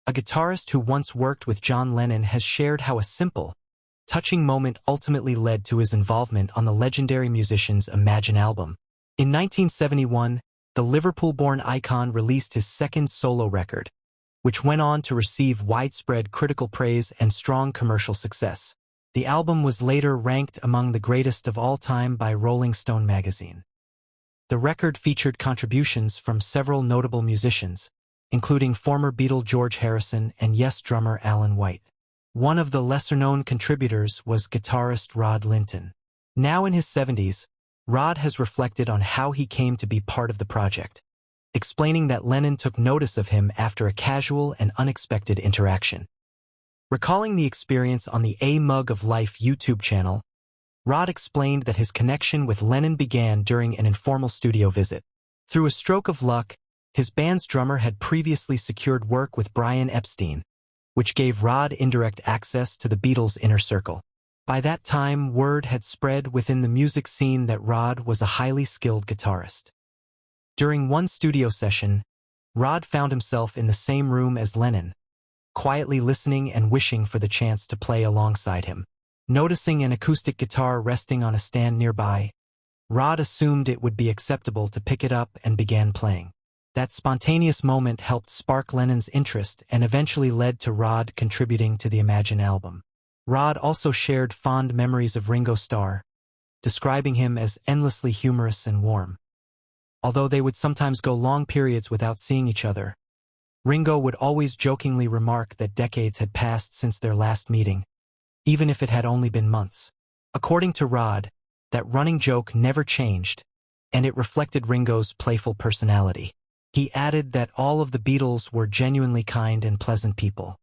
A guitarist who once worked with John Lennon has shared how a simple, touching moment ultimately led to his involvement on the legendary musician's Imagine album. In 1971, the Liverpool-born icon released his second solo record, which went on to receive widespread critical praise and strong commercial success. The album was later ranked among the greatest of all time by Rolling Stone magazine. The record featured contributions from several notable musicians, including former Beatle George Harrison and Yes drummer Alan White. One of the lesser-known contributors was guitarist Rod Linton. Now in his 70s, Rod has reflected on how he came to be part of the project, explaining that Lennon took notice of him after a casual and unexpected interaction. Recalling the experience on the A Mug of Life YouTube channel, Rod explained that his connection with Lennon began during an informal studio visit. Through a stroke of luck, his band's drummer had previously secured work with Brian Epstein, which gave Rod indirect access to the Beatles' inner circle. By that time, word had spread within the music scene that Rod was a highly skilled guitarist. During one studio session, Rod found himself in the same room as Lennon, quietly listening and wishing for the chance to play alongside him. Noticing an acoustic guitar resting on a stand nearby, Rod assumed it would be acceptable to pick it up and began playing. That spontaneous moment helped spark Lennon's interest and eventually led to Rod contributing to the Imagine album. Rod also shared fond memories of Ringo Starr, describing him as endlessly humorous and warm. Although they would sometimes go long periods without seeing each other, Ringo would always jokingly remark that decades had passed since their last meeting, even if it had only been months. According to Rod, that running joke never changed, and it reflected Ringo's playful personality. He added that all of the Beatles were genuinely kind and pleasant people.